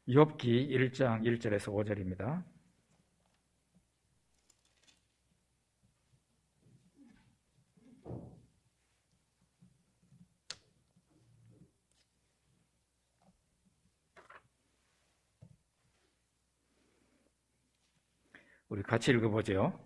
욥기 1장 1절에서 5절입니다. 우리 같이 읽어보죠.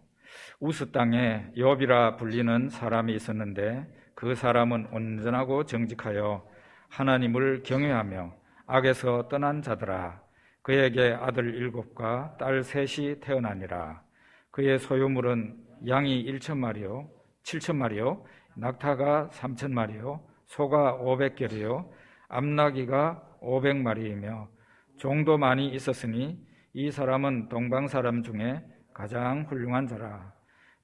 우스 땅에 욥이라 불리는 사람이 있었는데 그 사람은 온전하고 정직하여 하나님을 경외하며 악에서 떠난 자더라. 그에게 아들 7과 딸 3이 태어나니라. 그의 소유물은 양이 1,000마리요 7,000마리요 낙타가 3,000마리요 소가 500결이요 암나귀가 500마리이며 종도 많이 있었으니 이 사람은 동방 사람 중에 가장 훌륭한 자라.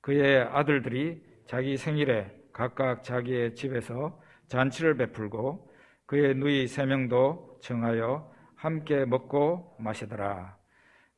그의 아들들이 자기 생일에 각각 자기의 집에서 잔치를 베풀고 그의 누이 3명도 청하여 함께 먹고 마시더라.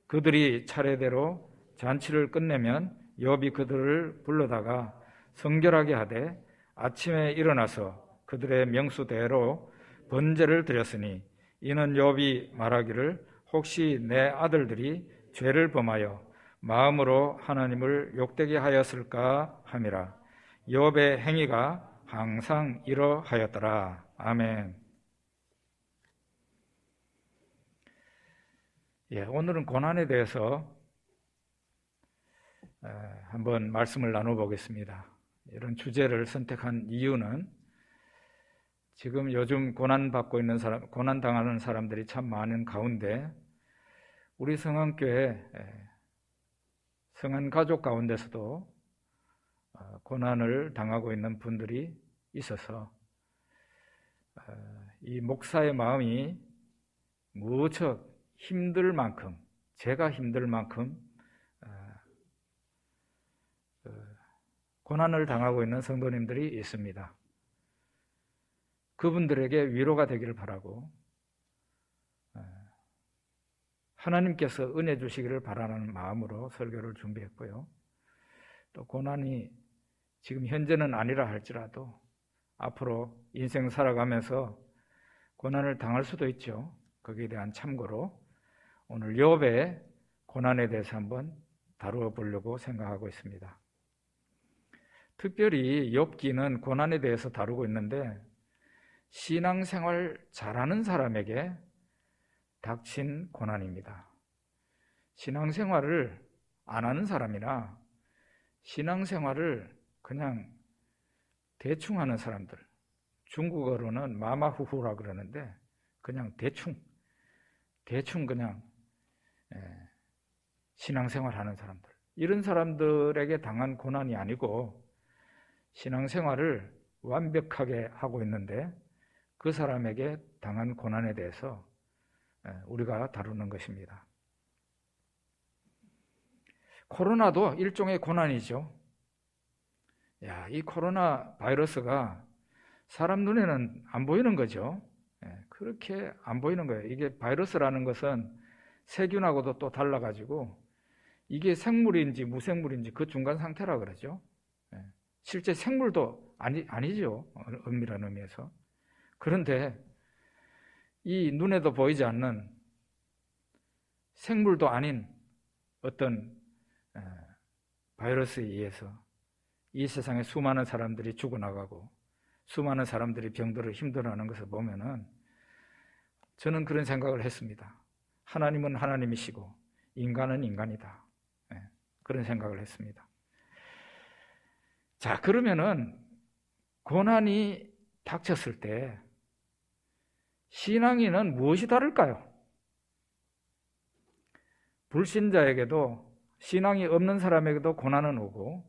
그들이 차례대로 잔치를 끝내면 욥이 그들을 불러다가 성결하게 하되 아침에 일어나서 그들의 명수대로 번제를 드렸으니 이는 욥이 말하기를 혹시 내 아들들이 죄를 범하여 마음으로 하나님을 욕되게 하였을까 함이라. 욥의 행위가 항상 이러하였더라. 아멘. 오늘은 고난에 대해서 한번 말씀을 나눠보겠습니다. 이런 주제를 선택한 이유는 지금 요즘 고난받고 있는 사람, 고난당하는 사람들이 참 많은 가운데 우리 성안교회 성안가족 가운데서도 고난을 당하고 있는 분들이 있어서 이 목사의 마음이 무척 힘들 만큼, 제가 힘들 만큼 고난을 당하고 있는 성도님들이 있습니다. 그분들에게 위로가 되기를 바라고 하나님께서 은혜 주시기를 바라는 마음으로 설교를 준비했고요. 또 고난이 지금 현재는 아니라 할지라도 앞으로 인생 살아가면서 고난을 당할 수도 있죠. 거기에 대한 참고로 오늘 욥의 고난에 대해서 한번 다루어 보려고 생각하고 있습니다. 특별히 욥기는 고난에 대해서 다루고 있는데 신앙생활 잘하는 사람에게 닥친 고난입니다. 신앙생활을 안 하는 사람이나 신앙생활을 그냥 대충 하는 사람들, 중국어로는 마마후후라 그러는데 그냥 대충 그냥 신앙생활 하는 사람들, 이런 사람들에게 당한 고난이 아니고 신앙생활을 완벽하게 하고 있는데 그 사람에게 당한 고난에 대해서 우리가 다루는 것입니다. 코로나도 일종의 고난이죠. 이 코로나 바이러스가 사람 눈에는 안 보이는 거죠. 그렇게 안 보이는 거예요. 이게 바이러스라는 것은 세균하고도 또 달라가지고 이게 생물인지 무생물인지 그 중간 상태라 그러죠. 실제 생물도 아니죠. 엄밀한 의미에서. 그런데 이 눈에도 보이지 않는 생물도 아닌 어떤 바이러스에 의해서 이 세상에 수많은 사람들이 죽어나가고 수많은 사람들이 병들어 힘들어하는 것을 보면은 저는 그런 생각을 했습니다. 하나님은 하나님이시고 인간은 인간이다. 그런 생각을 했습니다. 자, 그러면은 고난이 닥쳤을 때 신앙인은 무엇이 다를까요? 불신자에게도, 신앙이 없는 사람에게도 고난은 오고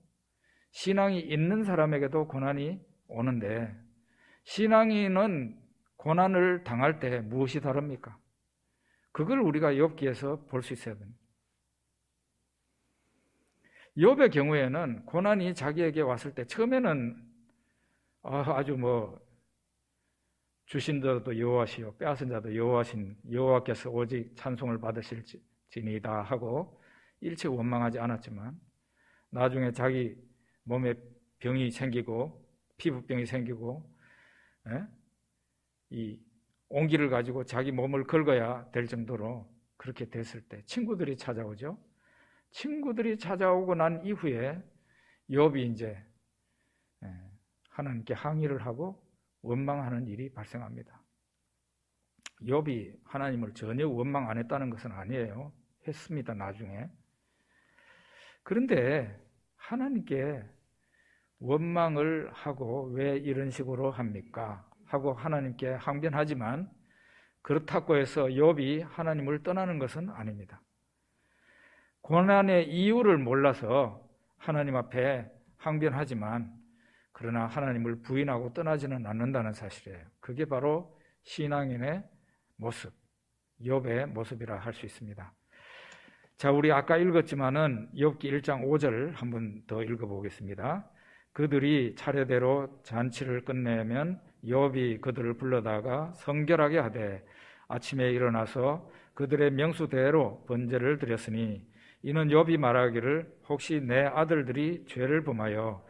신앙이 있는 사람에게도 고난이 오는데 신앙인은 고난을 당할 때 무엇이 다릅니까? 그걸 우리가 욥기에서 볼 수 있어야 됩니다. 욥의 경우에는 고난이 자기에게 왔을 때 처음에는 아주 주신 자도 여호와시요 빼앗은 자도 여호와신 여호와께서 오직 찬송을 받으실지니이다 하고 일체 원망하지 않았지만 나중에 자기 몸에 병이 생기고 피부병이 생기고 이 온기를 가지고 자기 몸을 긁어야 될 정도로 그렇게 됐을 때 친구들이 찾아오죠. 친구들이 찾아오고 난 이후에 욥이 이제 하나님께 항의를 하고 원망하는 일이 발생합니다. 욥이 하나님을 전혀 원망 안 했다는 것은 아니에요. 했습니다, 나중에. 그런데 하나님께 원망을 하고 왜 이런 식으로 합니까? 하고 하나님께 항변하지만 그렇다고 해서 욥이 하나님을 떠나는 것은 아닙니다. 고난의 이유를 몰라서 하나님 앞에 항변하지만 그러나 하나님을 부인하고 떠나지는 않는다는 사실이에요. 그게 바로 신앙인의 모습, 욥의 모습이라 할 수 있습니다. 자, 우리 아까 읽었지만은 욥기 1장 5절 한번 더 읽어보겠습니다. 그들이 차례대로 잔치를 끝내면 욥이 그들을 불러다가 성결하게 하되 아침에 일어나서 그들의 명수대로 번제를 드렸으니 이는 욥이 말하기를 혹시 내 아들들이 죄를 범하여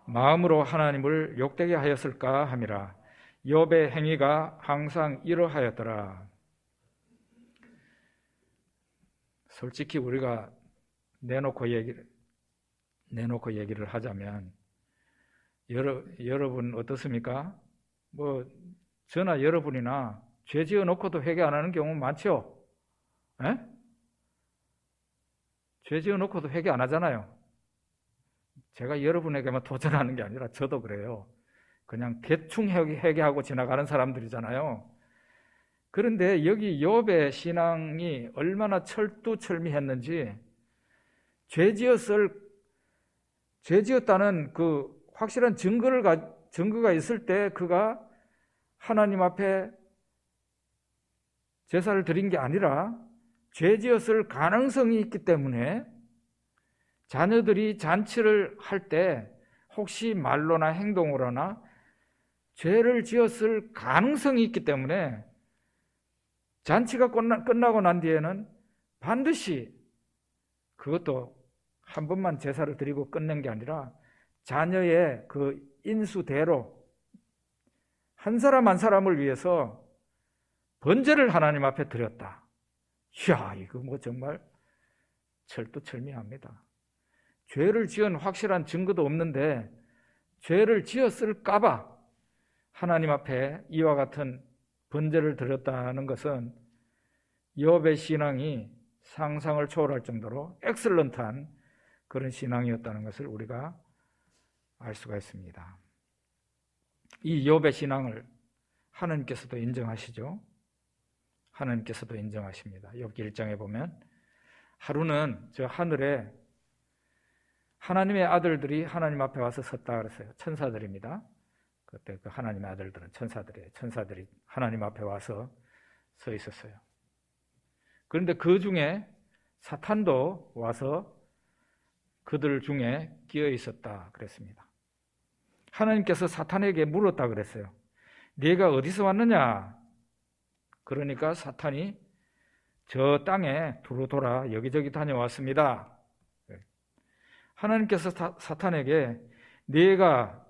마음으로 하나님을 욕되게 하였을까 함이라. 욥의 행위가 항상 이러하였더라. 솔직히 우리가 내놓고 얘기를 하자면 여러분 어떻습니까? 저나 여러분이나 죄 지어 놓고도 회개 안 하는 경우 많죠? 에? 죄 지어 놓고도 회개 안 하잖아요. 제가 여러분에게만 도전하는 게 아니라 저도 그래요. 그냥 대충 회개하고 지나가는 사람들이잖아요. 그런데 여기 욥의 신앙이 얼마나 철두철미했는지 죄 지었다는 그 확실한 증거가 있을 때 그가 하나님 앞에 제사를 드린 게 아니라 죄 지었을 가능성이 있기 때문에 자녀들이 잔치를 할 때 혹시 말로나 행동으로나 죄를 지었을 가능성이 있기 때문에 잔치가 끝나고 난 뒤에는 반드시 그것도 한 번만 제사를 드리고 끝낸 게 아니라 자녀의 그 인수대로 한 사람 한 사람을 위해서 번제를 하나님 앞에 드렸다. 이야, 이거 정말 철두철미합니다. 죄를 지은 확실한 증거도 없는데 죄를 지었을까봐 하나님 앞에 이와 같은 번제를 드렸다는 것은 욥의 신앙이 상상을 초월할 정도로 엑셀런트한 그런 신앙이었다는 것을 우리가 알 수가 있습니다. 이 욥의 신앙을 하나님께서도 인정하시죠. 하나님께서도 인정하십니다. 욥기 1장에 보면 하루는 저 하늘에 하나님의 아들들이 하나님 앞에 와서 섰다 그랬어요. 천사들입니다. 그때 그 하나님의 아들들은 천사들이에요. 천사들이 하나님 앞에 와서 서 있었어요. 그런데 그 중에 사탄도 와서 그들 중에 끼어 있었다 그랬습니다. 하나님께서 사탄에게 물었다 그랬어요. 네가 어디서 왔느냐? 그러니까 사탄이 저 땅에 두루 돌아 여기저기 다녀왔습니다. 하나님께서 사탄에게 네가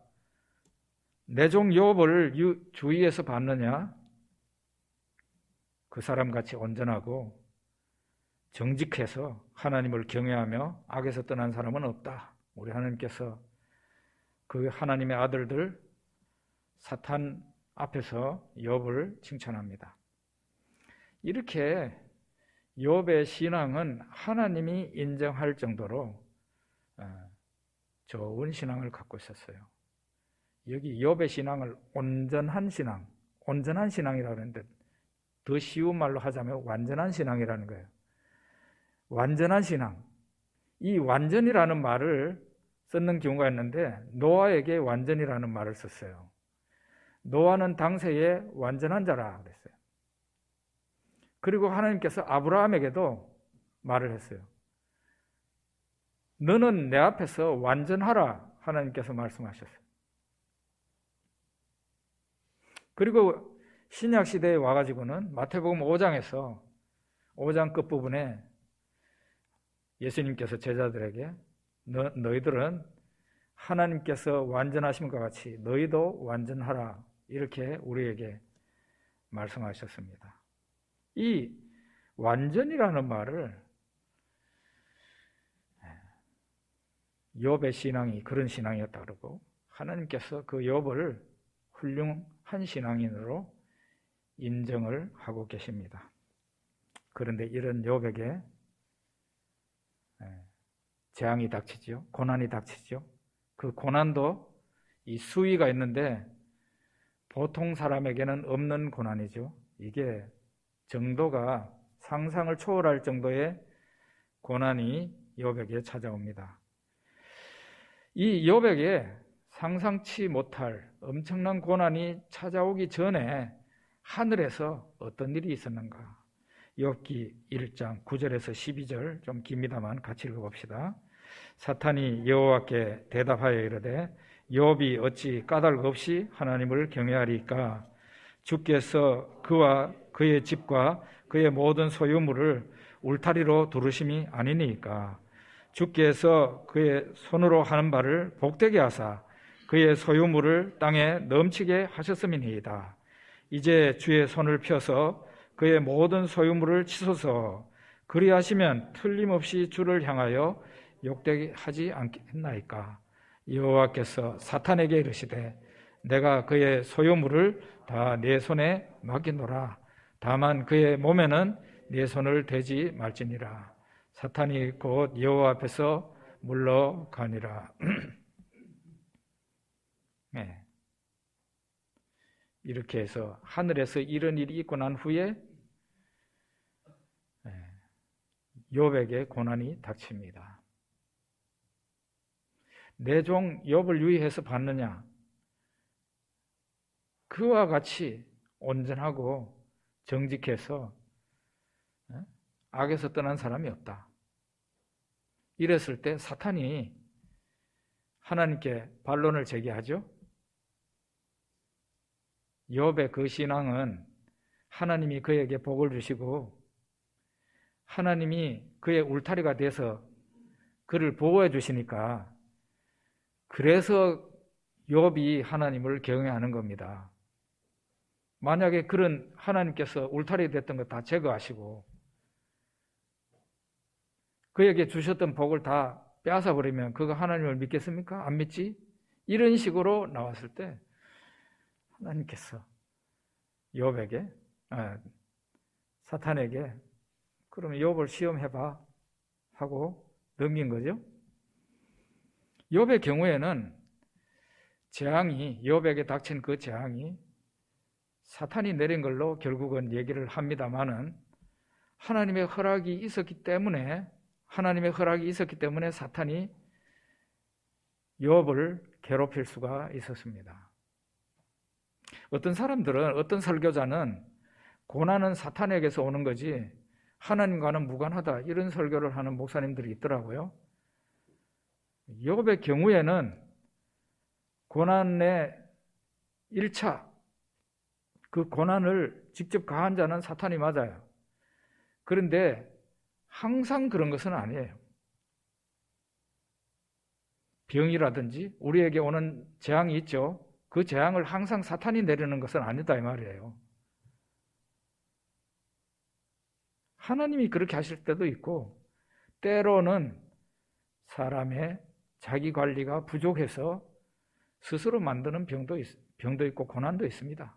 내 종 욥을 주위에서 봤느냐? 그 사람같이 온전하고 정직해서 하나님을 경외하며 악에서 떠난 사람은 없다. 우리 하나님께서 그 하나님의 아들들 사탄 앞에서 욥을 칭찬합니다. 이렇게 욥의 신앙은 하나님이 인정할 정도로 좋은 신앙을 갖고 있었어요. 여기 욥의 신앙을 온전한 신앙이라고 하는데 더 쉬운 말로 하자면 완전한 신앙이라는 거예요. 완전한 신앙. 이 완전이라는 말을 쓰는 경우가 있는데 노아에게 완전이라는 말을 썼어요. 노아는 당시에 완전한 자라 그랬어요. 그리고 하나님께서 아브라함에게도 말을 했어요. 너는 내 앞에서 완전하라 하나님께서 말씀하셨어요. 그리고 신약 시대에 와가지고는 마태복음 5장에서 5장 끝부분에 예수님께서 제자들에게 너희들은 하나님께서 완전하심과 같이 너희도 완전하라 이렇게 우리에게 말씀하셨습니다. 이 완전이라는 말을 욥의 신앙이 그런 신앙이었다 그러고 하나님께서 그 욥을 훌륭한 신앙인으로 인정을 하고 계십니다. 그런데 이런 욥에게 재앙이 닥치죠. 고난이 닥치죠. 그 고난도 이 수위가 있는데 보통 사람에게는 없는 고난이죠. 이게 정도가 상상을 초월할 정도의 고난이 욥에게 찾아옵니다. 이 욥에게 상상치 못할 엄청난 고난이 찾아오기 전에 하늘에서 어떤 일이 있었는가? 욥기 1장 9절에서 12절 좀 깁니다만 같이 읽어봅시다. 사탄이 여호와께 대답하여 이르되 욥이 어찌 까닭 없이 하나님을 경외하리까? 주께서 그와 그의 집과 그의 모든 소유물을 울타리로 두르심이 아니니까? 주께서 그의 손으로 하는 바를 복되게 하사 그의 소유물을 땅에 넘치게 하셨음이니이다. 이제 주의 손을 펴서 그의 모든 소유물을 치소서. 그리하시면 틀림없이 주를 향하여 욕되게 하지 않겠나이까? 여호와께서 사탄에게 이르시되 내가 그의 소유물을 다 내 손에 맡기노라. 다만 그의 몸에는 내 손을 대지 말지니라. 사탄이 곧 여호와 앞에서 물러가니라. 네. 이렇게 해서 하늘에서 이런 일이 있고 난 후에 욥에게 고난이 닥칩니다. 내 종 욥을 유의해서 봤느냐? 그와 같이 온전하고 정직해서 악에서 떠난 사람이 없다. 이랬을 때 사탄이 하나님께 반론을 제기하죠. 욥의 그 신앙은 하나님이 그에게 복을 주시고 하나님이 그의 울타리가 돼서 그를 보호해 주시니까 그래서 욥이 하나님을 경외하는 겁니다. 만약에 그런 하나님께서 울타리 됐던 거 다 제거하시고 그에게 주셨던 복을 다 빼앗아 버리면 그가 하나님을 믿겠습니까? 안 믿지? 이런 식으로 나왔을 때 하나님께서 욥에게 사탄에게 그러면 욥을 시험해봐 하고 넘긴 거죠. 욥의 경우에는 재앙이 욥에게 닥친 그 재앙이 사탄이 내린 걸로 결국은 얘기를 합니다마는 하나님의 허락이 있었기 때문에 사탄이 욥을 괴롭힐 수가 있었습니다. 어떤 사람들은 어떤 설교자는 고난은 사탄에게서 오는 거지 하나님과는 무관하다 이런 설교를 하는 목사님들이 있더라고요. 욥의 경우에는 고난의 1차 그 고난을 직접 가한 자는 사탄이 맞아요. 그런데 항상 그런 것은 아니에요. 병이라든지 우리에게 오는 재앙이 있죠. 그 재앙을 항상 사탄이 내리는 것은 아니다 이 말이에요. 하나님이 그렇게 하실 때도 있고 때로는 사람의 자기 관리가 부족해서 스스로 만드는 병도 있고 고난도 있습니다.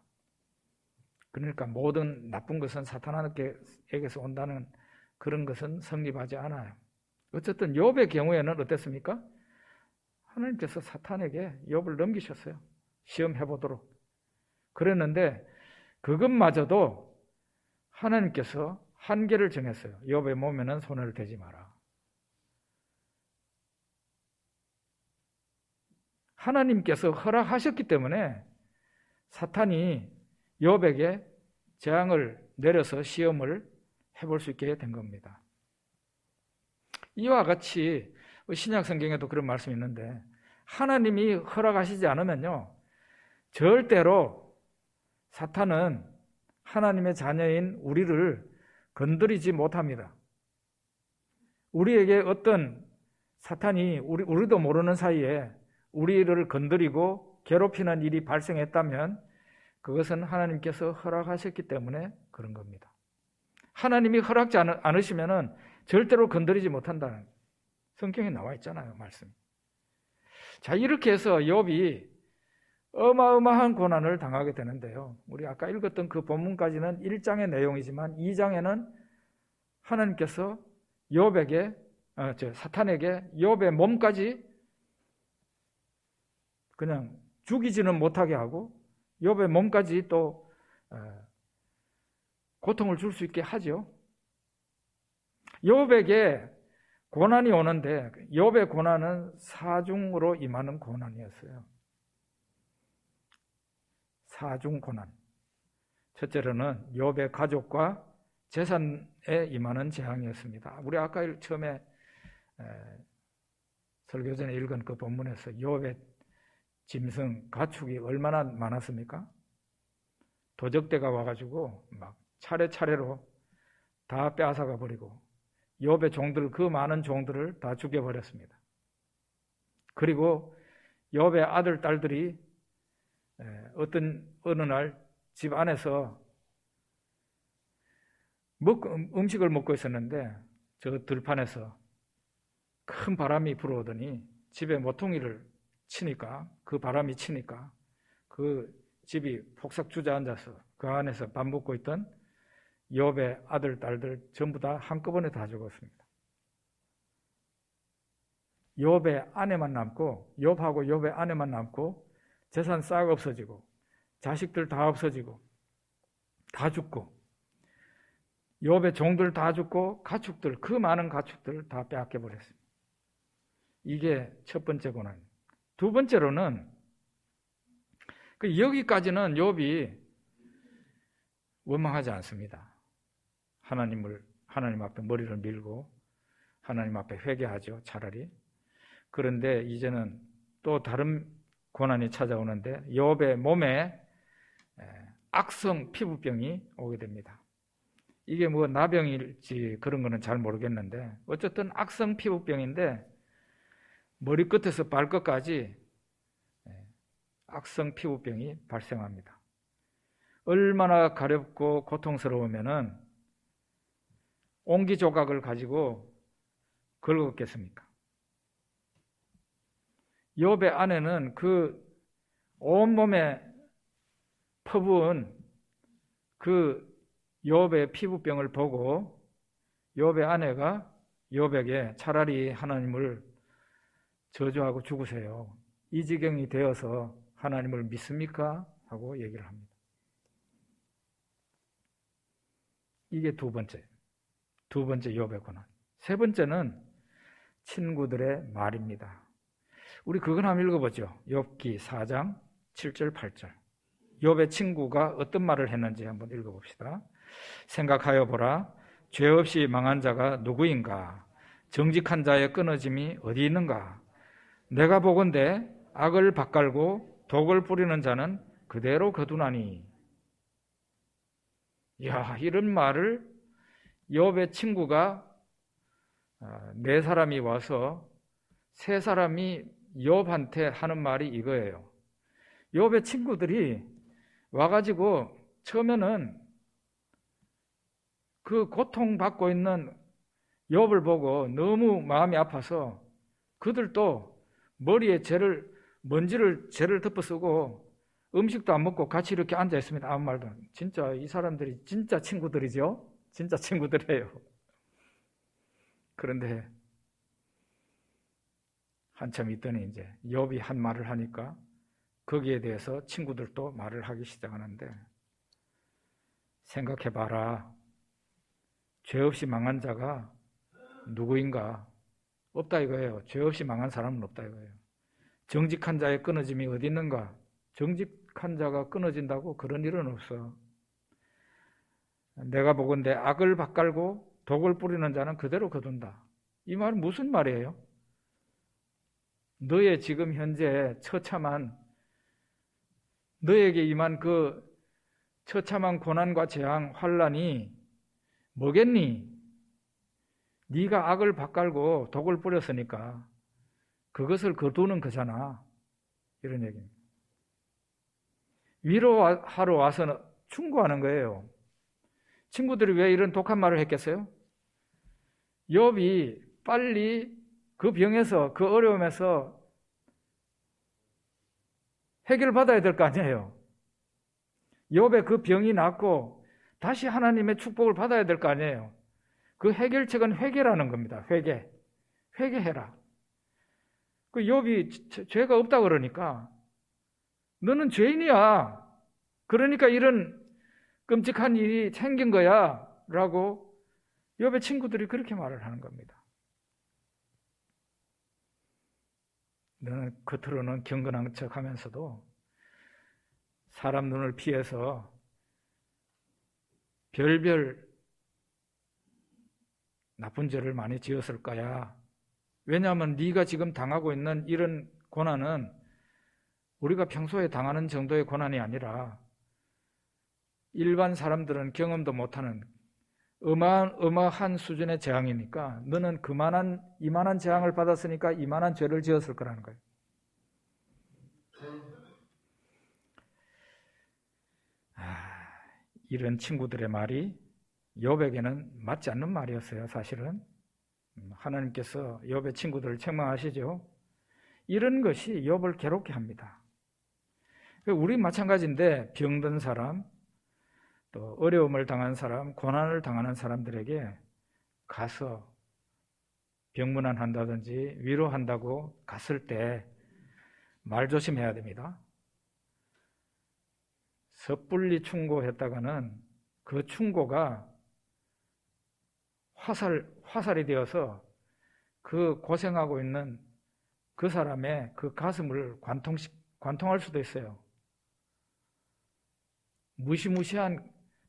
그러니까 모든 나쁜 것은 사탄에게서 온다는 그런 것은 성립하지 않아요. 어쨌든 욥의 경우에는 어땠습니까? 하나님께서 사탄에게 욥을 넘기셨어요. 시험해보도록. 그랬는데 그것마저도 하나님께서 한계를 정했어요. 욥의 몸에는 손을 대지 마라. 하나님께서 허락하셨기 때문에 사탄이 욥에게 재앙을 내려서 시험을 해볼 수 있게 된 겁니다. 이와 같이 신약 성경에도 그런 말씀이 있는데 하나님이 허락하시지 않으면요 절대로 사탄은 하나님의 자녀인 우리를 건드리지 못합니다. 우리에게 어떤 사탄이 우리도 모르는 사이에 우리를 건드리고 괴롭히는 일이 발생했다면 그것은 하나님께서 허락하셨기 때문에 그런 겁니다. 하나님이 허락지 않으시면 절대로 건드리지 못한다는 성경에 나와 있잖아요, 말씀. 자, 이렇게 해서 욥이 어마어마한 고난을 당하게 되는데요. 우리 아까 읽었던 그 본문까지는 1장의 내용이지만 2장에는 하나님께서 사탄에게 욥의 몸까지 그냥 죽이지는 못하게 하고 욥의 몸까지 또 고통을 줄 수 있게 하죠. 욥에게 고난이 오는데 욥의 고난은 사중으로 임하는 고난이었어요. 사중 고난. 첫째로는 욥의 가족과 재산에 임하는 재앙이었습니다. 우리 아까 처음에 설교 전에 읽은 그 본문에서 욥의 짐승, 가축이 얼마나 많았습니까? 도적대가 와가지고 막 차례차례로 다 빼앗아가 버리고 욥의 종들, 그 많은 종들을 다 죽여버렸습니다. 그리고 욥의 아들, 딸들이 어느 날 집 안에서 음식을 먹고 있었는데 저 들판에서 큰 바람이 불어오더니 집에 모퉁이를 치니까, 그 바람이 치니까 그 집이 폭삭 주저앉아서 그 안에서 밥 먹고 있던 욥의 아들, 딸들 전부 다 한꺼번에 다 죽었습니다. 욥의 아내만 남고, 욥하고 욥의 아내만 남고, 재산 싹 없어지고, 자식들 다 없어지고, 다 죽고, 욥의 종들 다 죽고, 가축들, 그 많은 가축들 다 빼앗겨 버렸습니다. 이게 첫 번째 고난입니다. 두 번째로는 여기까지는 욥이 원망하지 않습니다. 하나님 앞에 머리를 밀고 하나님 앞에 회개하죠, 차라리. 그런데 이제는 또 다른 고난이 찾아오는데 욥의 몸에 악성 피부병이 오게 됩니다. 이게 뭐 나병일지 그런 거는 잘 모르겠는데 어쨌든 악성 피부병인데 머리끝에서 발끝까지 악성 피부병이 발생합니다. 얼마나 가렵고 고통스러우면은 옹기 조각을 가지고 긁었겠습니까? 욥의 아내는 그 온몸에 퍼부은 그 욥의 피부병을 보고 욥의 아내가 욥에게 차라리 하나님을 저주하고 죽으세요. 이 지경이 되어서 하나님을 믿습니까? 하고 얘기를 합니다. 이게 두 번째 욥의 고난. 세 번째는 친구들의 말입니다. 우리 그건 한번 읽어보죠. 욥기 4장 7절 8절. 욥의 친구가 어떤 말을 했는지 한번 읽어봅시다. 생각하여 보라. 죄 없이 망한 자가 누구인가? 정직한 자의 끊어짐이 어디 있는가? 내가 보건대 악을 밭갈고 독을 뿌리는 자는 그대로 거두나니. 이야, 이런 말을 욥의 친구가 네 사람이 와서 세 사람이 욥한테 하는 말이 이거예요. 욥의 친구들이 와가지고 처음에는 그 고통받고 있는 욥을 보고 너무 마음이 아파서 그들도 머리에 먼지를 죄를 덮어쓰고 음식도 안 먹고 같이 이렇게 앉아 있습니다. 아무 말도 안. 진짜 이 사람들이 진짜 친구들이죠. 진짜 친구들이에요. 그런데 한참 있더니 이제 욥이 한 말을 하니까 거기에 대해서 친구들도 말을 하기 시작하는데, 생각해봐라. 죄 없이 망한 자가 누구인가? 없다 이거예요. 죄 없이 망한 사람은 없다 이거예요. 정직한 자의 끊어짐이 어디 있는가? 정직한 자가 끊어진다고? 그런 일은 없어. 내가 보건대 악을 밭갈고 독을 뿌리는 자는 그대로 거둔다. 이 말은 무슨 말이에요? 너의 지금 현재 처참한, 너에게 임한 그 처참한 고난과 재앙, 환난이 뭐겠니? 네가 악을 밭갈고 독을 뿌렸으니까 그것을 거두는 거잖아. 이런 얘기입니다. 위로하러 와서 충고하는 거예요. 친구들이 왜 이런 독한 말을 했겠어요? 욥이 빨리 그 병에서, 그 어려움에서 해결받아야 될 거 아니에요. 욥의 그 병이 낫고 다시 하나님의 축복을 받아야 될 거 아니에요. 그 해결책은 회개라는 겁니다. 회개해라. 그 욥이 죄가 없다 그러니까 너는 죄인이야. 그러니까 이런 끔찍한 일이 생긴 거야. 라고 욥의 친구들이 그렇게 말을 하는 겁니다. 너는 겉으로는 경건한 척 하면서도 사람 눈을 피해서 별별 나쁜 죄를 많이 지었을 거야. 왜냐하면 네가 지금 당하고 있는 이런 고난은 우리가 평소에 당하는 정도의 고난이 아니라 일반 사람들은 경험도 못하는 어마어마한 수준의 재앙이니까 너는 이만한 재앙을 받았으니까 이만한 죄를 지었을 거라는 거예요. 이런 친구들의 말이 욥에게는 맞지 않는 말이었어요. 사실은 하나님께서 욥의 친구들을 책망하시죠. 이런 것이 욥을 괴롭게 합니다. 우리 마찬가지인데 병든 사람, 또 어려움을 당한 사람, 고난을 당하는 사람들에게 가서 병문안한다든지 위로한다고 갔을 때 말 조심해야 됩니다. 섣불리 충고했다가는 그 충고가 화살이 되어서 그 고생하고 있는 그 사람의 그 가슴을 관통할 수도 있어요.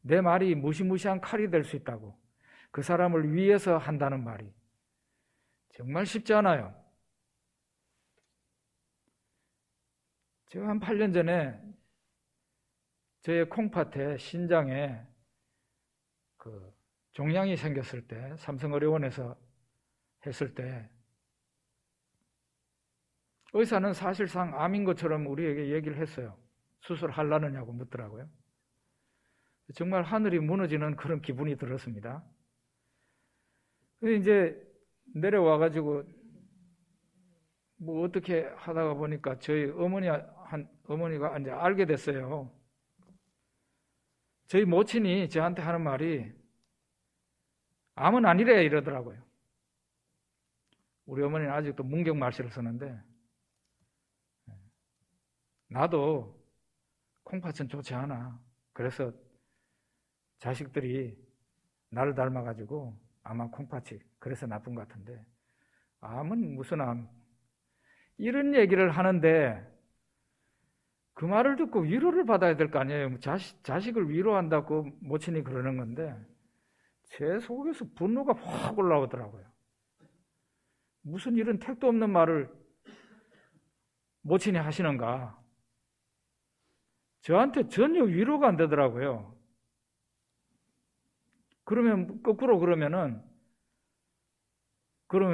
내 말이 무시무시한 칼이 될 수 있다고. 그 사람을 위해서 한다는 말이 정말 쉽지 않아요. 제가 한 8년 전에 저의 콩팥에 신장에 그 종양이 생겼을 때 삼성의료원에서 했을 때 의사는 사실상 암인 것처럼 우리에게 얘기를 했어요. 수술하려느냐고 묻더라고요. 정말 하늘이 무너지는 그런 기분이 들었습니다. 근데 이제 내려와가지고 뭐 어떻게 하다가 보니까 저희 어머니가 이제 알게 됐어요. 저희 모친이 저한테 하는 말이 암은 아니래 이러더라고요. 우리 어머니는 아직도 문경말씨를 쓰는데 나도 콩팥은 좋지 않아. 그래서 자식들이 나를 닮아가지고 아마 콩팥이 그래서 나쁜 것 같은데 암은 무슨 암? 이런 얘기를 하는데 그 말을 듣고 위로를 받아야 될 거 아니에요. 자식을 위로한다고 모친이 그러는 건데 제 속에서 분노가 확 올라오더라고요. 무슨 이런 택도 없는 말을 모친이 하시는가? 저한테 전혀 위로가 안 되더라고요. 그러면 거꾸로 그러면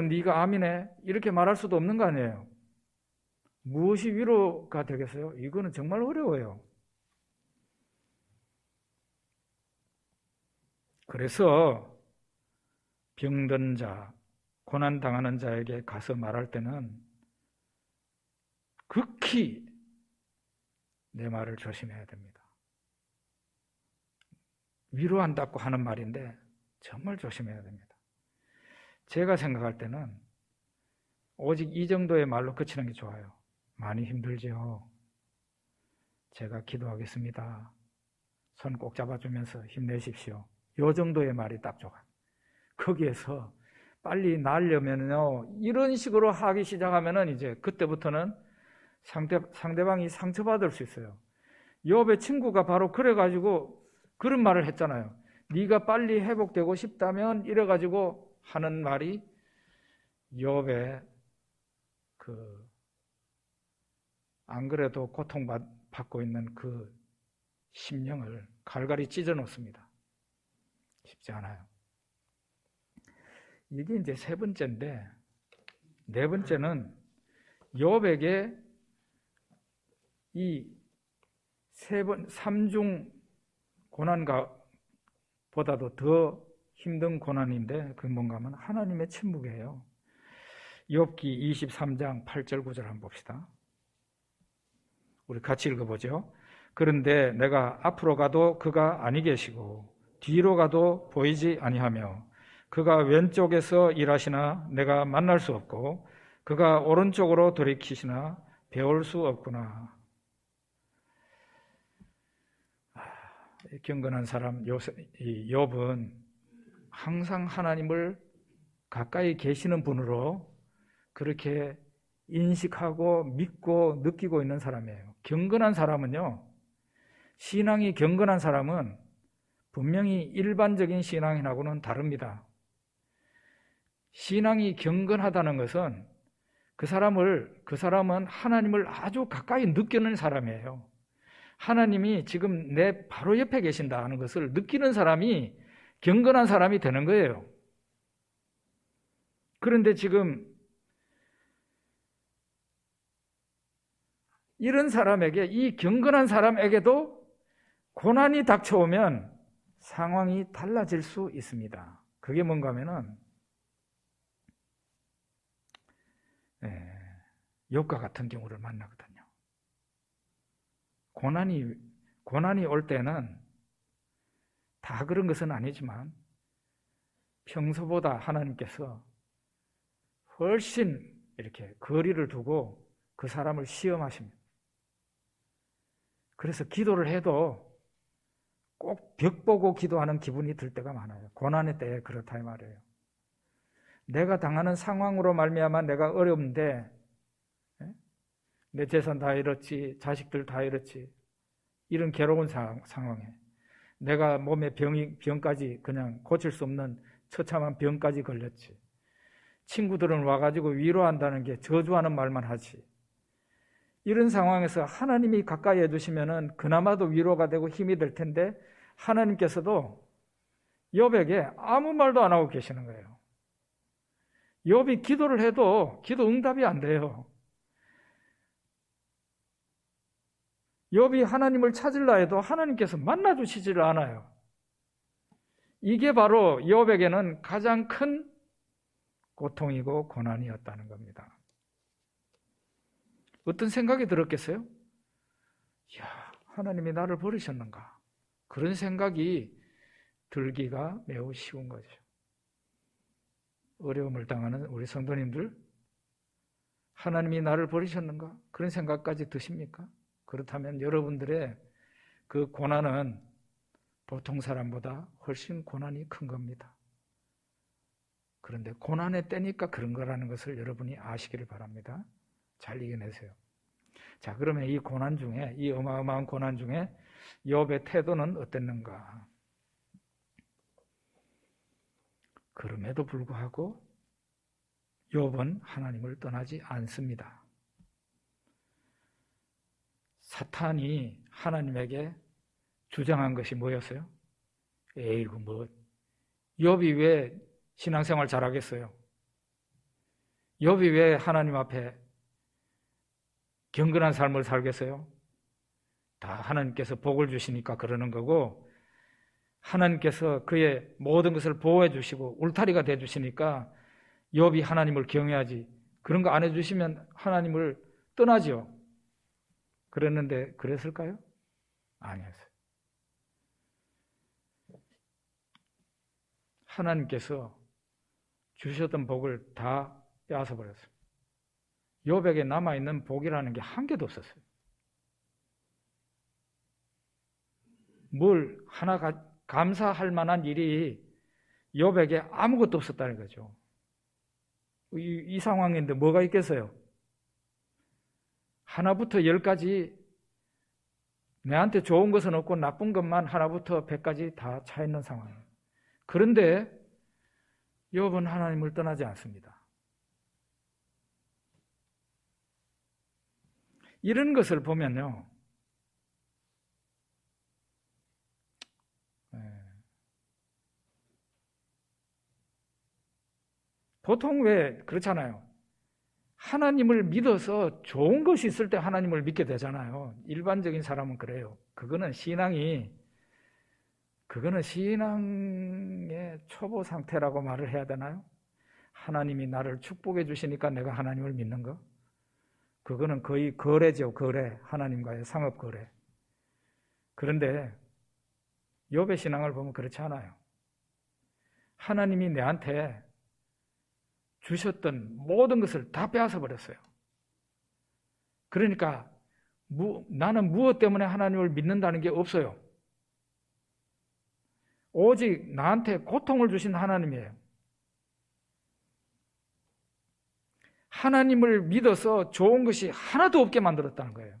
네가 암이네 이렇게 말할 수도 없는 거 아니에요. 무엇이 위로가 되겠어요? 이거는 정말 어려워요. 그래서 병든 자, 고난당하는 자에게 가서 말할 때는 극히 내 말을 조심해야 됩니다. 위로한다고 하는 말인데 정말 조심해야 됩니다. 제가 생각할 때는 오직 이 정도의 말로 그치는 게 좋아요. 많이 힘들지요. 제가 기도하겠습니다. 손 꼭 잡아주면서 힘내십시오. 이 정도의 말이 딱 좋아요. 거기에서 빨리 나으려면요, 이런 식으로 하기 시작하면은 이제 그때부터는 상대방이 상처받을 수 있어요. 욥의 친구가 바로 그래가지고 그런 말을 했잖아요. 네가 빨리 회복되고 싶다면 이래가지고 하는 말이 욥의 안 그래도 고통받고 있는 그 심령을 갈갈이 찢어 놓습니다. 쉽지 않아요. 이게 이제 세 번째인데, 네 번째는 욥에게 이 삼중 고난가 보다도 더 힘든 고난인데 그게 뭔가 하면 하나님의 침묵이에요. 욥기 23장 8절 9절 한번 봅시다. 우리 같이 읽어보죠. 그런데 내가 앞으로 가도 그가 아니 계시고 뒤로 가도 보이지 아니하며 그가 왼쪽에서 일하시나 내가 만날 수 없고 그가 오른쪽으로 돌이키시나 배울 수 없구나. 경건한 사람 욥은 항상 하나님을 가까이 계시는 분으로 그렇게 인식하고 믿고 느끼고 있는 사람이에요. 경건한 사람은요, 신앙이 경건한 사람은 분명히 일반적인 신앙인하고는 다릅니다. 신앙이 경건하다는 것은 그 사람은 하나님을 아주 가까이 느끼는 사람이에요. 하나님이 지금 내 바로 옆에 계신다는 것을 느끼는 사람이 경건한 사람이 되는 거예요. 그런데 지금 이런 사람에게, 이 경건한 사람에게도 고난이 닥쳐오면 상황이 달라질 수 있습니다. 그게 뭔가 하면은 욥과 같은 경우를 만나거든요. 고난이 올 때는 다 그런 것은 아니지만 평소보다 하나님께서 훨씬 이렇게 거리를 두고 그 사람을 시험하십니다. 그래서 기도를 해도 꼭 벽 보고 기도하는 기분이 들 때가 많아요. 고난의 때에 그렇다 이 말이에요. 내가 당하는 상황으로 말미암아 내가 어려운데 내 재산 다 잃었지, 자식들 다 잃었지, 이런 괴로운 상황에 내가 몸에 병까지 그냥 고칠 수 없는 처참한 병까지 걸렸지. 친구들은 와가지고 위로한다는 게 저주하는 말만 하지. 이런 상황에서 하나님이 가까이 해주시면은 그나마도 위로가 되고 힘이 될 텐데 하나님께서도 욥에게 아무 말도 안 하고 계시는 거예요. 욥이 기도를 해도 기도 응답이 안 돼요. 욥이 하나님을 찾으려 해도 하나님께서 만나주시지를 않아요. 이게 바로 욥에게는 가장 큰 고통이고 고난이었다는 겁니다. 어떤 생각이 들었겠어요? 야, 하나님이 나를 버리셨는가? 그런 생각이 들기가 매우 쉬운 거죠. 어려움을 당하는 우리 성도님들, 하나님이 나를 버리셨는가? 그런 생각까지 드십니까? 그렇다면 여러분들의 그 고난은 보통 사람보다 훨씬 고난이 큰 겁니다. 그런데 고난의 때니까 그런 거라는 것을 여러분이 아시기를 바랍니다. 잘 이겨내세요. 자, 그러면 이 고난 중에, 이 어마어마한 고난 중에 욥의 태도는 어땠는가? 그럼에도 불구하고 욥은 하나님을 떠나지 않습니다. 사탄이 하나님에게 주장한 것이 뭐였어요? 에이구, 욥이 왜 신앙생활 잘하겠어요? 욥이 왜 하나님 앞에 경건한 삶을 살겠어요? 다 하나님께서 복을 주시니까 그러는 거고, 하나님께서 그의 모든 것을 보호해 주시고 울타리가 돼 주시니까 욥이 하나님을 경외하지, 그런 거 안 해주시면 하나님을 떠나죠. 그랬는데 그랬을까요? 아니었어요. 하나님께서 주셨던 복을 다 빼앗아 버렸어요. 욥에게 남아있는 복이라는 게 한 개도 없었어요. 뭘 하나 감사할 만한 일이 욥에게 아무것도 없었다는 거죠. 이 상황인데 뭐가 있겠어요? 하나부터 10까지 내한테 좋은 것은 없고 나쁜 것만 하나부터 100까지 다 차 있는 상황이에요. 그런데 욥은 하나님을 떠나지 않습니다. 이런 것을 보면요, 보통 왜 그렇잖아요. 하나님을 믿어서 좋은 것이 있을 때 하나님을 믿게 되잖아요. 일반적인 사람은 그래요. 그거는 신앙의 초보 상태라고 말을 해야 되나요? 하나님이 나를 축복해 주시니까 내가 하나님을 믿는 거? 그거는 거의 거래죠, 거래. 하나님과의 상업 거래. 그런데 욥의 신앙을 보면 그렇지 않아요. 하나님이 내한테 주셨던 모든 것을 다 빼앗아 버렸어요. 그러니까 나는 무엇 때문에 하나님을 믿는다는 게 없어요. 오직 나한테 고통을 주신 하나님이에요. 하나님을 믿어서 좋은 것이 하나도 없게 만들었다는 거예요.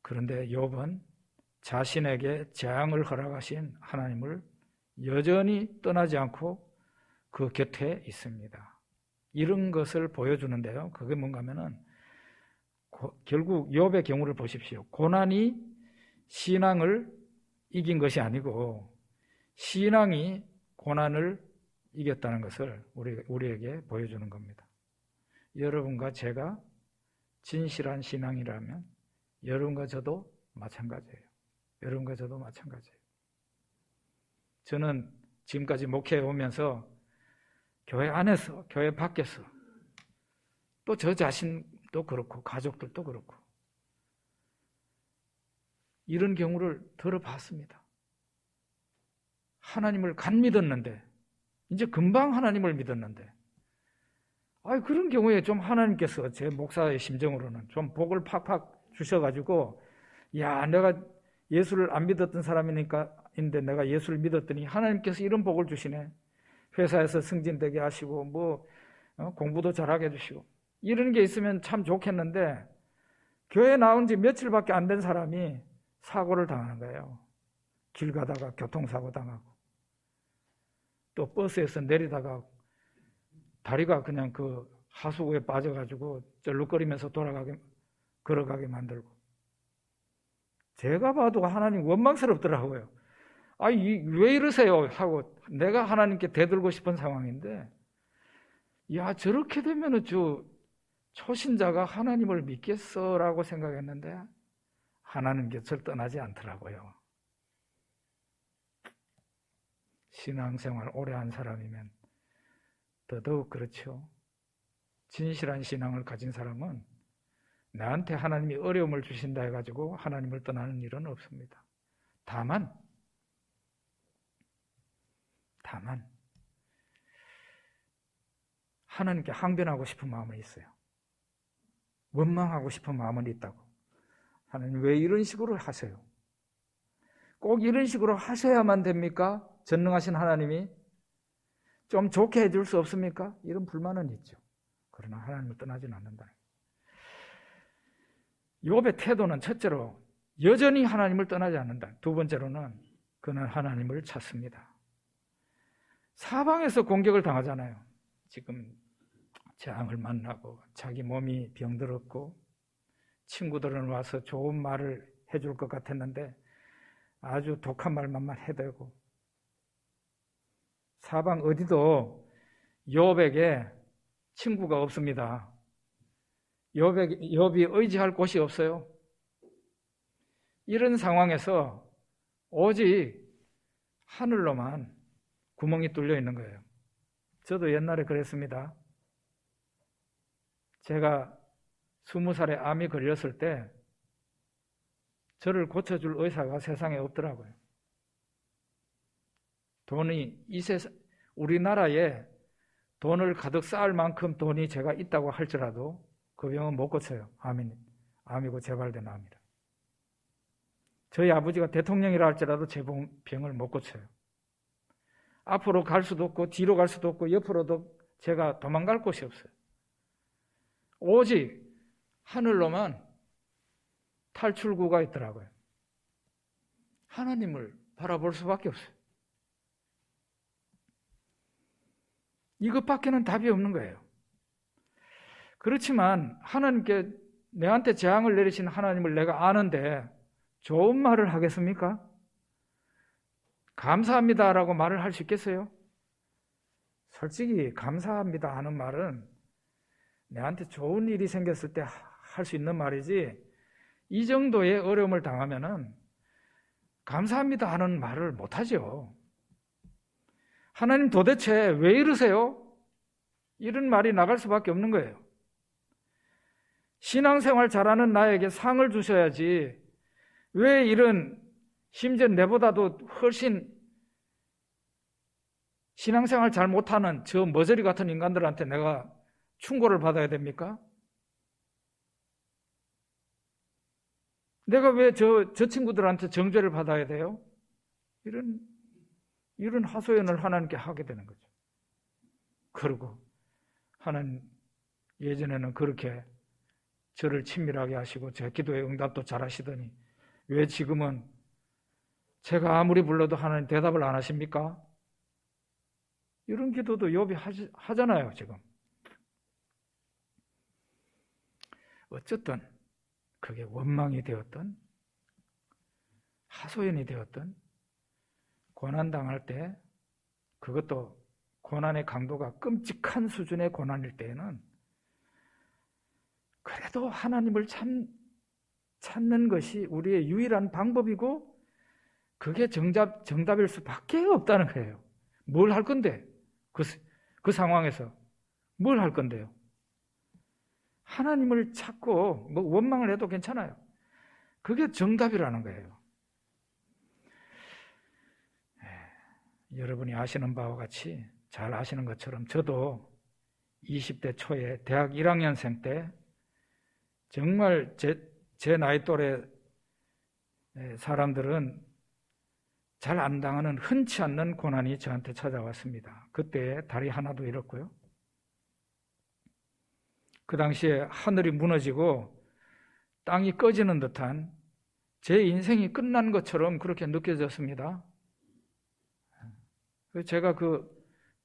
그런데 욥은 자신에게 재앙을 허락하신 하나님을 여전히 떠나지 않고 그 곁에 있습니다. 이런 것을 보여주는데요. 그게 뭔가 하면은 결국 욥의 경우를 보십시오. 고난이 신앙을 이긴 것이 아니고 신앙이 고난을 이겼다는 것을 우리에게 보여주는 겁니다. 여러분과 제가 진실한 신앙이라면 여러분과 저도 마찬가지예요. 여러분과 저도 마찬가지예요. 저는 지금까지 목회해 오면서 교회 안에서, 교회 밖에서 또 저 자신도 그렇고 가족들도 그렇고 이런 경우를 들어봤습니다. 하나님을 간 믿었는데 이제 금방 하나님을 믿었는데 그런 경우에 좀 하나님께서 제 목사의 심정으로는 좀 복을 팍팍 주셔가지고 내가 예수를 안 믿었던 사람이니까인데 내가 예수를 믿었더니 하나님께서 이런 복을 주시네. 회사에서 승진되게 하시고 공부도 잘하게 해주시고 이런 게 있으면 참 좋겠는데 교회 나온 지 며칠밖에 안 된 사람이 사고를 당하는 거예요. 길 가다가 교통사고 당하고 또 버스에서 내리다가 다리가 그냥 그 하수구에 빠져가지고 쩔룩거리면서 걸어가게 만들고 제가 봐도 하나님 원망스럽더라고요. 왜 이러세요? 하고 내가 하나님께 대들고 싶은 상황인데 저렇게 되면은 초신자가 하나님을 믿겠어라고 생각했는데 하나님 곁을 떠나지 않더라고요. 신앙생활 오래 한 사람이면 더더욱 그렇죠. 진실한 신앙을 가진 사람은 나한테 하나님이 어려움을 주신다 해가지고 하나님을 떠나는 일은 없습니다. 다만 하나님께 항변하고 싶은 마음은 있어요. 원망하고 싶은 마음은 있다고. 하나님 왜 이런 식으로 하세요? 꼭 이런 식으로 하셔야만 됩니까? 전능하신 하나님이 좀 좋게 해줄 수 없습니까? 이런 불만은 있죠. 그러나 하나님을 떠나지는 않는다. 욥의 태도는 첫째로 여전히 하나님을 떠나지 않는다. 두 번째로는 그는 하나님을 찾습니다. 사방에서 공격을 당하잖아요. 지금 재앙을 만나고 자기 몸이 병들었고 친구들은 와서 좋은 말을 해줄 것 같았는데 아주 독한 말만 해대고 사방 어디도 욥에게 친구가 없습니다. 욥이 의지할 곳이 없어요. 이런 상황에서 오직 하늘로만 구멍이 뚫려 있는 거예요. 저도 옛날에 그랬습니다. 제가 20살에 암이 걸렸을 때 저를 고쳐줄 의사가 세상에 없더라고요. 우리나라에 돈을 가득 쌓을 만큼 돈이 제가 있다고 할지라도 그 병은 못 고쳐요. 암이고 재발된 암이라. 저희 아버지가 대통령이라 할지라도 제 병을 못 고쳐요. 앞으로 갈 수도 없고 뒤로 갈 수도 없고 옆으로도 제가 도망갈 곳이 없어요. 오직 하늘로만 탈출구가 있더라고요. 하나님을 바라볼 수밖에 없어요. 이것밖에는 답이 없는 거예요. 그렇지만 하나님께 내한테 재앙을 내리신 하나님을 내가 아는데 좋은 말을 하겠습니까? 감사합니다라고 말을 할 수 있겠어요? 솔직히 감사합니다 하는 말은 내한테 좋은 일이 생겼을 때 할 수 있는 말이지, 이 정도의 어려움을 당하면은 감사합니다 하는 말을 못하죠. 하나님 도대체 왜 이러세요? 이런 말이 나갈 수밖에 없는 거예요. 신앙생활 잘하는 나에게 상을 주셔야지 왜 이런, 심지어 내보다도 훨씬 신앙생활 잘 못하는 저 머저리 같은 인간들한테 내가 충고를 받아야 됩니까? 내가 왜 저 친구들한테 정죄를 받아야 돼요? 이런 하소연을 하나님께 하게 되는 거죠. 그리고 하나님, 예전에는 그렇게 저를 친밀하게 하시고 제 기도에 응답도 잘 하시더니 왜 지금은 제가 아무리 불러도 하나님 대답을 안 하십니까? 이런 기도도 욥이 하잖아요, 지금. 어쨌든 그게 원망이 되었던, 하소연이 되었던, 고난당할 때, 그것도 고난의 강도가 끔찍한 수준의 고난일 때에는 그래도 하나님을 찾는 것이 우리의 유일한 방법이고 그게 정답일 수밖에 없다는 거예요. 뭘 할 건데? 그 상황에서 뭘 할 건데요? 하나님을 찾고 뭐 원망을 해도 괜찮아요. 그게 정답이라는 거예요. 여러분이 아시는 바와 같이, 잘 아시는 것처럼 저도 20대 초에 대학 1학년생 때 정말 제 나이 또래 사람들은 잘 안 당하는, 흔치 않는 고난이 저한테 찾아왔습니다. 그때 다리 하나도 잃었고요. 그 당시에 하늘이 무너지고 땅이 꺼지는 듯한, 제 인생이 끝난 것처럼 그렇게 느껴졌습니다. 제가 그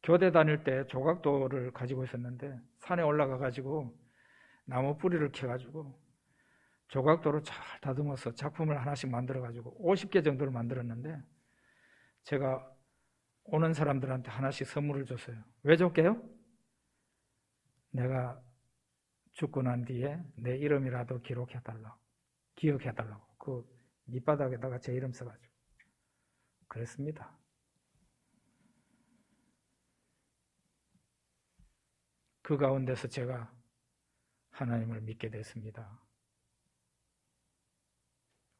교대 다닐 때 조각도를 가지고 있었는데 산에 올라가 가지고 나무 뿌리를 캐가지고 조각도로 잘 다듬어서 작품을 하나씩 만들어 가지고 50개 정도를 만들었는데 제가 오는 사람들한테 하나씩 선물을 줬어요. 왜 줬게요? 내가 죽고 난 뒤에 내 이름이라도 기억해달라고 그 밑바닥에다가 제 이름 써가지고 그랬습니다. 그 가운데서 제가 하나님을 믿게 됐습니다.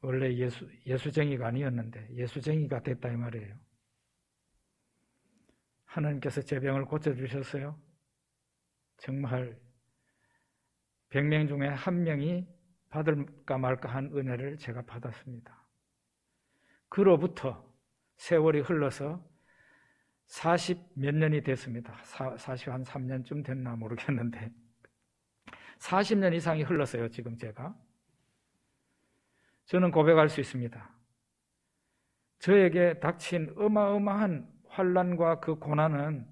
원래 예수쟁이가 아니었는데 예수쟁이가 됐다 이 말이에요. 하나님께서 제 병을 고쳐주셨어요. 정말 100명 중에 한 명이 받을까 말까 한 은혜를 제가 받았습니다. 그로부터 세월이 흘러서 40몇 년이 됐습니다. 43년쯤 됐나 모르겠는데 40년 이상이 흘렀어요. 지금 제가. 저는 고백할 수 있습니다. 저에게 닥친 어마어마한 환난과 그 고난은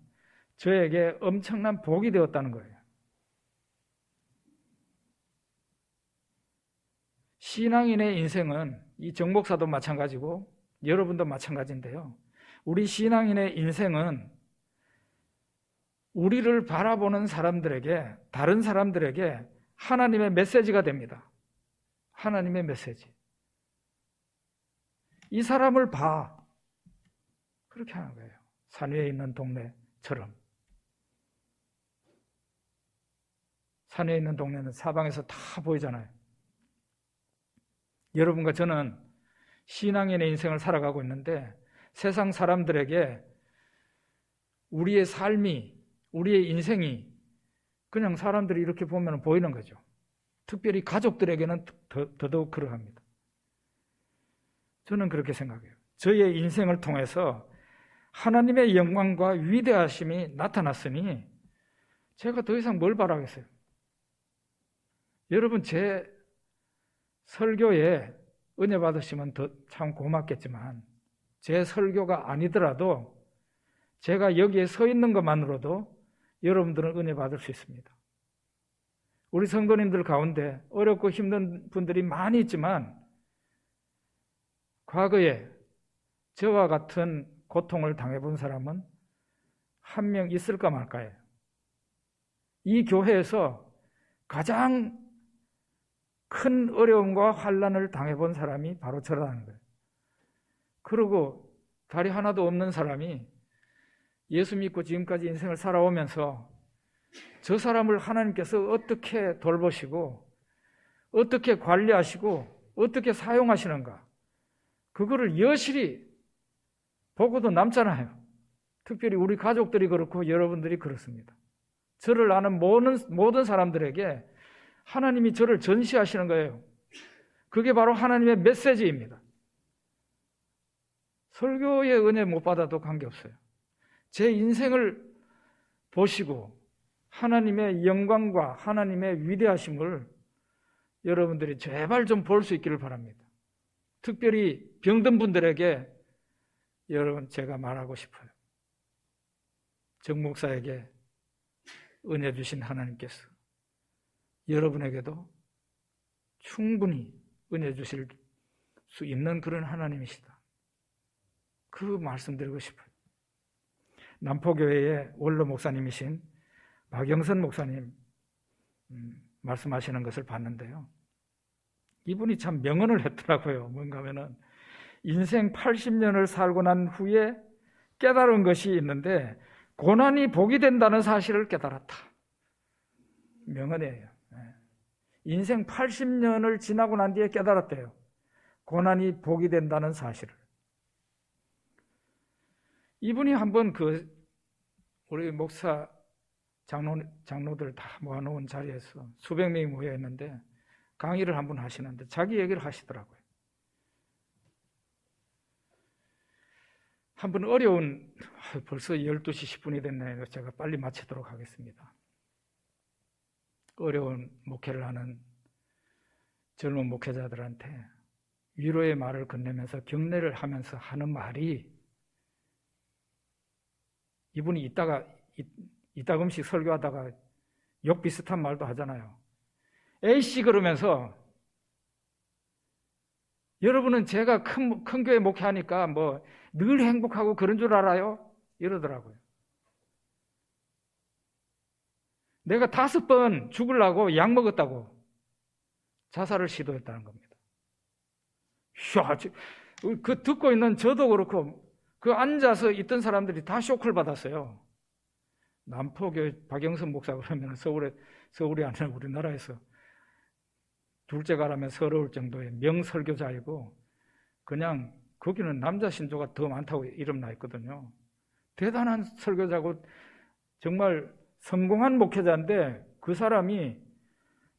저에게 엄청난 복이 되었다는 거예요. 신앙인의 인생은, 이 정목사도 마찬가지고 여러분도 마찬가지인데요. 우리 신앙인의 인생은 우리를 바라보는 사람들에게, 다른 사람들에게 하나님의 메시지가 됩니다. 하나님의 메시지. 이 사람을 봐. 그렇게 하는 거예요. 산 위에 있는 동네처럼. 산 위에 있는 동네는 사방에서 다 보이잖아요. 여러분과 저는 신앙인의 인생을 살아가고 있는데 세상 사람들에게 우리의 삶이, 우리의 인생이 그냥 사람들이 이렇게 보면 보이는 거죠. 특별히 가족들에게는 더더욱 그러합니다. 저는 그렇게 생각해요. 저의 인생을 통해서 하나님의 영광과 위대하심이 나타났으니 제가 더 이상 뭘 바라겠어요? 여러분, 제 설교에 은혜 받으시면 더 참 고맙겠지만 제 설교가 아니더라도 제가 여기에 서 있는 것만으로도 여러분들은 은혜 받을 수 있습니다. 우리 성도님들 가운데 어렵고 힘든 분들이 많이 있지만 과거에 저와 같은 고통을 당해본 사람은 한 명 있을까 말까요? 이 교회에서 가장 큰 어려움과 환난을 당해본 사람이 바로 저라는 거예요. 그리고 다리 하나도 없는 사람이 예수 믿고 지금까지 인생을 살아오면서 저 사람을 하나님께서 어떻게 돌보시고 어떻게 관리하시고 어떻게 사용하시는가, 그거를 여실히 보고도 남잖아요. 특별히 우리 가족들이 그렇고 여러분들이 그렇습니다. 저를 아는 모든 사람들에게 하나님이 저를 전시하시는 거예요. 그게 바로 하나님의 메시지입니다. 설교의 은혜 못 받아도 관계없어요. 제 인생을 보시고 하나님의 영광과 하나님의 위대하심을 여러분들이 제발 좀 볼 수 있기를 바랍니다. 특별히 병든 분들에게 여러분 제가 말하고 싶어요. 정 목사에게 은혜 주신 하나님께서 여러분에게도 충분히 은혜 주실 수 있는 그런 하나님이시다. 그 말씀드리고 싶어요. 남포교회의 원로 목사님이신 박영선 목사님 말씀하시는 것을 봤는데요. 이분이 참 명언을 했더라고요. 뭔가 하면은 인생 80년을 살고 난 후에 깨달은 것이 있는데 고난이 복이 된다는 사실을 깨달았다. 명언이에요. 인생 80년을 지나고 난 뒤에 깨달았대요. 고난이 복이 된다는 사실을. 이분이 한번 우리 목사 장로들 다 모아놓은 자리에서 수백 명이 모여 있는데 강의를 한번 하시는데 자기 얘기를 하시더라고요. 한번 벌써 12시 10분이 됐네요. 제가 빨리 마치도록 하겠습니다. 어려운 목회를 하는 젊은 목회자들한테 위로의 말을 건네면서 격려를 하면서 하는 말이, 이분이 이따금씩 설교하다가 욕 비슷한 말도 하잖아요. A씨 그러면서 여러분은 제가 큰 교회 목회하니까 뭐 늘 행복하고 그런 줄 알아요? 이러더라고요. 내가 5번 죽으려고 약 먹었다고 자살을 시도했다는 겁니다. 그 듣고 있는 저도 그렇고 그 앉아서 있던 사람들이 다 쇼크를 받았어요. 남포교회 박영선 목사 그러면 서울이 아니라 우리나라에서 둘째 가라면 서러울 정도의 명설교자이고, 그냥 거기는 남자 신조가 더 많다고 이름 나 있거든요. 대단한 설교자고 정말 성공한 목회자인데 그 사람이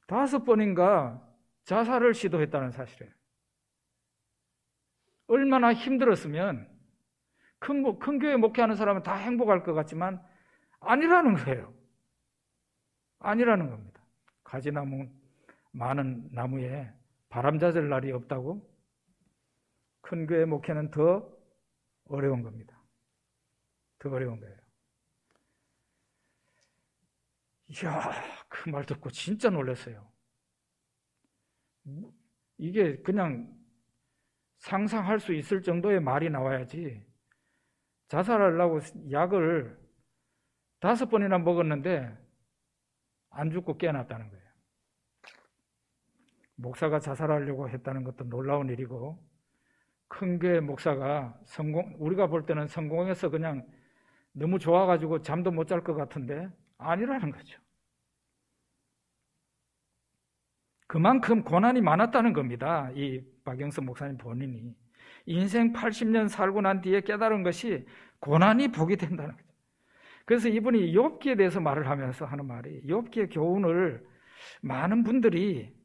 5번인가 자살을 시도했다는 사실이에요. 얼마나 힘들었으면 큰 교회 목회하는 사람은 다 행복할 것 같지만 아니라는 거예요. 아니라는 겁니다. 가지나무 많은 나무에 바람 잦을 날이 없다고? 큰 교회 목회는 더 어려운 겁니다. 더 어려운 거예요. 이야, 그 말 듣고 진짜 놀랐어요. 이게 그냥 상상할 수 있을 정도의 말이 나와야지, 자살하려고 약을 5번이나 먹었는데 안 죽고 깨어났다는 거예요. 목사가 자살하려고 했다는 것도 놀라운 일이고, 큰 교회 목사가 우리가 볼 때는 성공해서 그냥 너무 좋아가지고 잠도 못 잘 것 같은데 아니라는 거죠. 그만큼 고난이 많았다는 겁니다. 이 박영선 목사님 본인이 인생 80년 살고 난 뒤에 깨달은 것이 고난이 복이 된다는 거죠. 그래서 이분이 욥기에 대해서 말을 하면서 하는 말이, 욥기의 교훈을 많은 분들이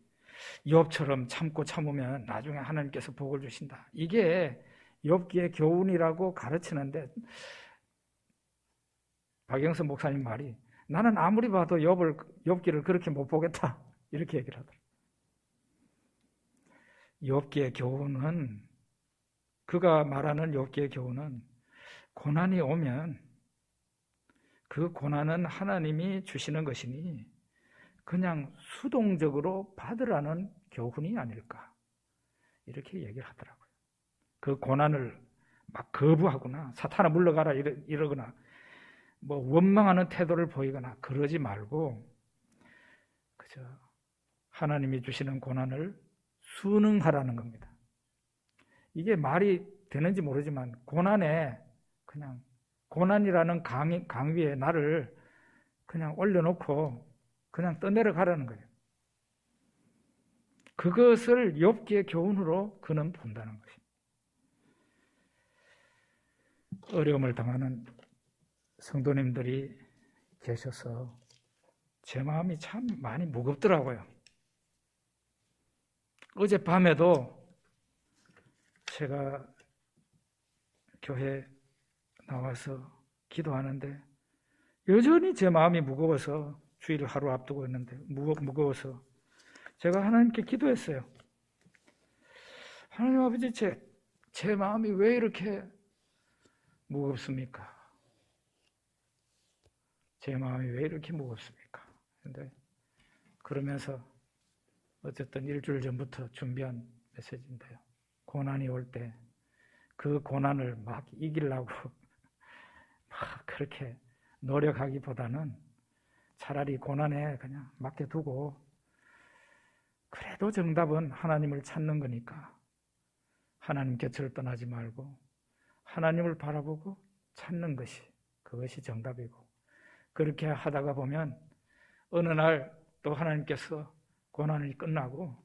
욥처럼 참고 참으면 나중에 하나님께서 복을 주신다, 이게 욥기의 교훈이라고 가르치는데, 박영선 목사님 말이, 나는 아무리 봐도 욥기를 그렇게 못 보겠다, 이렇게 얘기를 하더라고요. 욥기의 교훈은, 그가 말하는 욥기의 교훈은, 고난이 오면 그 고난은 하나님이 주시는 것이니 그냥 수동적으로 받으라는 교훈이 아닐까, 이렇게 얘기를 하더라고요. 그 고난을 막 거부하거나 사탄아 물러가라 이러거나 뭐 원망하는 태도를 보이거나 그러지 말고 그저 하나님이 주시는 고난을 순응하라는 겁니다. 이게 말이 되는지 모르지만 고난에 그냥 고난이라는 강 위에 나를 그냥 올려놓고 그냥 떠내려가라는 거예요. 그것을 욥기의 교훈으로 그는 본다는 것입니다. 어려움을 당하는 성도님들이 계셔서 제 마음이 참 많이 무겁더라고요. 어젯밤에도 제가 교회 나와서 기도하는데 여전히 제 마음이 무거워서 주일을 하루 앞두고 있는데 무거워서 제가 하나님께 기도했어요. 하나님 아버지, 제 마음이 왜 이렇게 무겁습니까? 제 마음이 왜 이렇게 무겁습니까? 근데 그러면서 어쨌든 일주일 전부터 준비한 메시지인데요. 고난이 올 때 그 고난을 막 이기려고 막 그렇게 노력하기보다는 차라리 고난에 그냥 맡겨두고 그래도 정답은 하나님을 찾는 거니까 하나님 곁을 떠나지 말고 하나님을 바라보고 찾는 것이 그것이 정답이고 그렇게 하다가 보면 어느 날 또 하나님께서 고난이 끝나고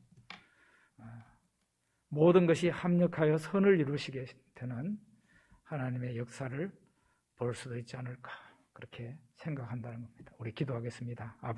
모든 것이 합력하여 선을 이루시게 되는 하나님의 역사를 볼 수도 있지 않을까 그렇게 생각한다는 겁니다. 우리 기도하겠습니다. 아버지